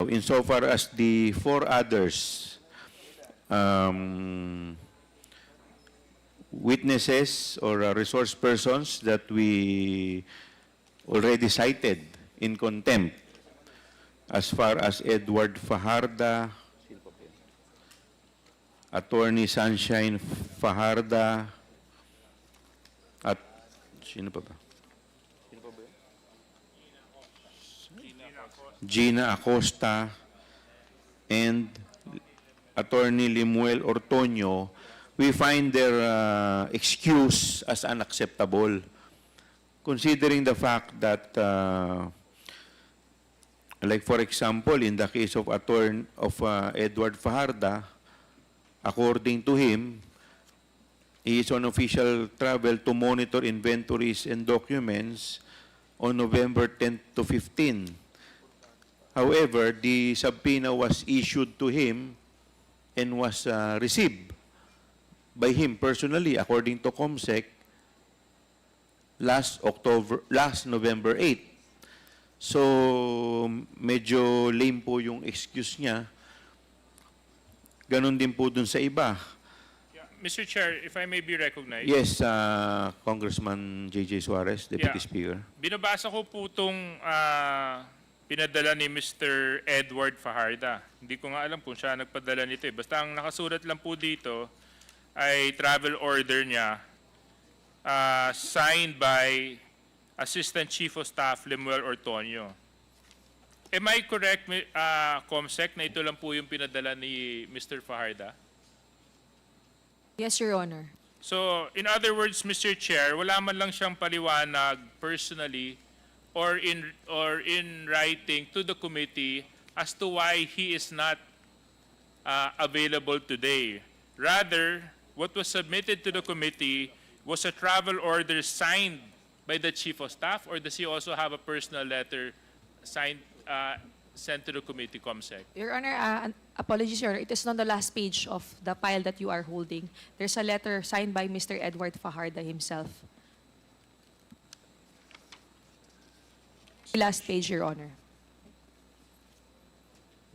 insofar as the four others witnesses or resource persons that we already cited in contempt, as far as Edward Fajarda, Attorney Sunshine Fajarda, at sino pa ba? Gina Acosta, and Attorney Limuel Ortoño, we find their excuse as unacceptable, considering the fact that, like for example, in the case of Edward Fajarda, according to him, he is on official travel to monitor inventories and documents on November 10 to 15. However, the subpoena was issued to him and was received by him personally, according to COMSEC, last November 8. So, medyo lame po yung excuse niya. Ganon din po dun sa iba. Mr. Chair, if I may be recognized. Yes, Congressman J.J. Suarez, Deputy Speaker. Binabasa ko po itong pinadala ni Mr. Edward Fajarda. Hindi ko nga alam kung siya nagpadala nito. Basta ang nakasulat lang po dito ay travel order niya signed by Assistant Chief of Staff Lemuel Ortoño. Am I correct, Comsec, na ito lang po yung pinadala ni Mr. Fajarda? Yes, Your Honor. So, in other words, Mr. Chair, wala man lang siyang paliwanag personally or in writing to the committee as to why he is not available today. Rather, what was submitted to the committee was a travel order signed by the Chief of Staff, or does he also have a personal letter signed, sent to the committee, COMSEC? Your Honor, apologies, Your Honor. It is on the last page of the file that you are holding. There's a letter signed by Mr. Edward Fajarda himself. Last page, Your Honor.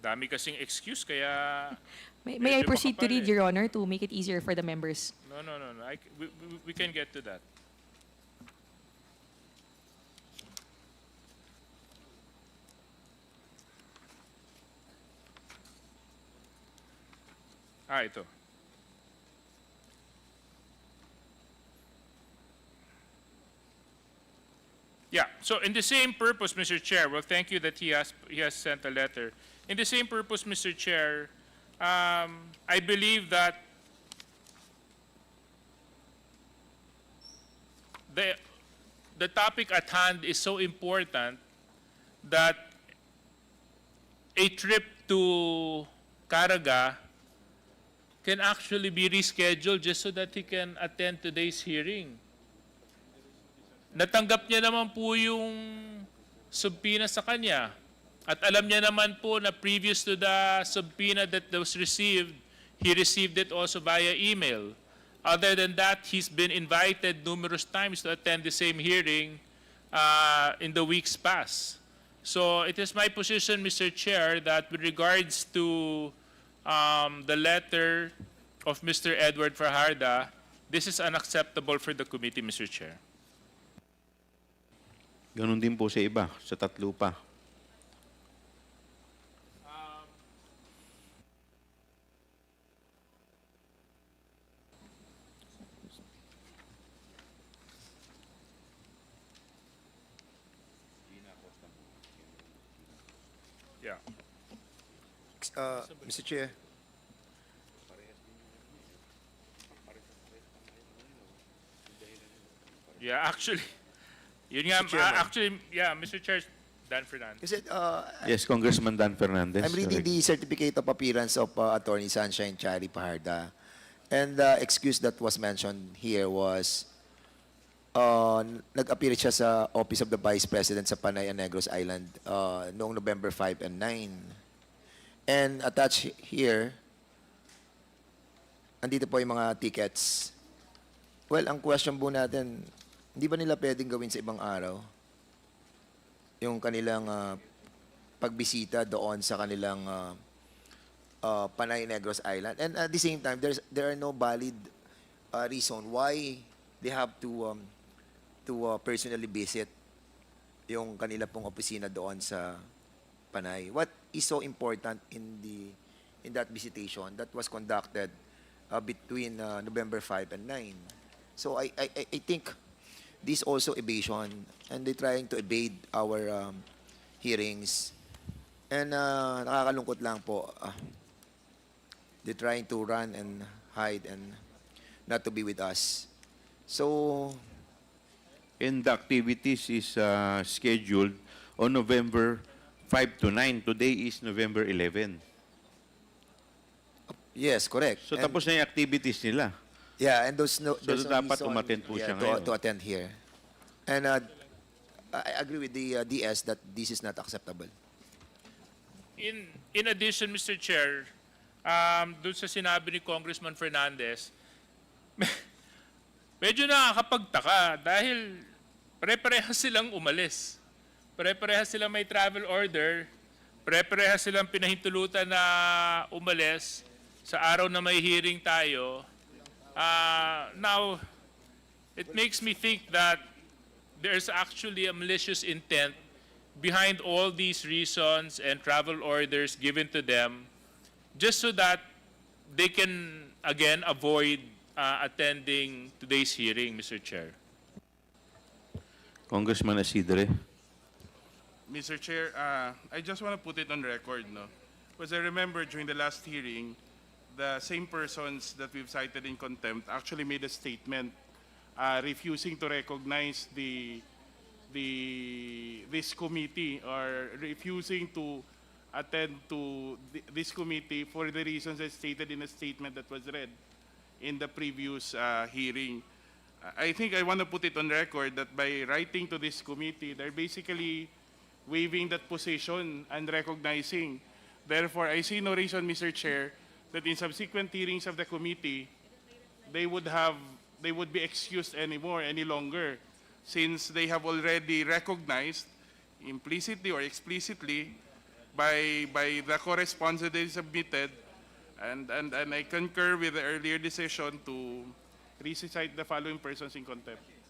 Dami kasing excuse, kaya... May I medyo proceed to makapal read, Your Honor, to make it easier for the members? No. We can get to that. Ito. Yeah, so in the same purpose, Mr. Chair, well, thank you that he has sent a letter. In the same purpose, Mr. Chair, I believe that the topic at hand is so important that a trip to Caraga can actually be rescheduled just so that he can attend today's hearing. Natanggap niya naman po yung subpoena sa kanya. At alam niya naman po na previous to the subpoena that was received, he received it also via email. Other than that, he's been invited numerous times to attend the same hearing in the weeks past. So it is my position, Mr. Chair, that with regards to the letter of Mr. Edward Fajarda, this is unacceptable for the committee, Mr. Chair. Ganon din po sa iba, sa tatlo pa. Yeah. Mr. Chair. Yeah, actually, yun nga, Mr. Chairman. actually, yeah, Mr. Chair, Dan Fernandez. Kasi, Yes, Congressman Dan Fernandez. I'm reading Correct. the certificate of appearance of Attorney Sunshine Chari Fajarda. And the excuse that was mentioned here was nag-appear siya sa Office of the Vice President sa Panay and Negros Island noong November 5 and 9. And attached here, andito po yung mga tickets. Well, ang question po natin, hindi ba nila pwedeng gawin sa ibang araw? Yung kanilang pagbisita doon sa kanilang Panay Negros Island. And at the same time, there are no valid reason why they have to personally visit yung kanila pong opisina doon sa Panay. What is so important in that visitation that was conducted between November 5 and 9? So I think this also evasion, and they're trying to evade our hearings. And nakakalungkot lang po. They're trying to run and hide and not to be with us. So, And the activities is scheduled on November 5 to 9. Today is November 11. yes, correct. So And- tapos na yung activities nila. Yeah, and there's no dapat reason, umattend po siya to, ngayon. to attend here. And I agree with the DS that this is not acceptable. In addition, Mr. Chair, doon sa sinabi ni Congressman Fernandez, medyo nakakapagtaka dahil pare-parehas silang umalis. Pare-parehas silang may travel order, pare-parehas silang pinahintulutan na umalis sa araw na may hearing tayo. Now, it makes me think that there's actually a malicious intent behind all these reasons and travel orders given to them just so that they can, again, avoid attending today's hearing, Mr. Chair. Congressman Isidre. Mr. Chair, I just want to put it on record, no? Because I remember during the last hearing, the same persons that we've cited in contempt actually made a statement refusing to recognize this committee or refusing to attend to this committee for the reasons as stated in a statement that was read in the previous hearing. I think I want to put it on record that by writing to this committee, they're basically waiving that position and recognizing. Therefore, I see no reason, Mr. Chair, that in subsequent hearings of the committee, they would be excused any longer, since they have already recognized implicitly or explicitly by the correspondence they submitted, and I concur with the earlier decision to recite the following persons in contempt.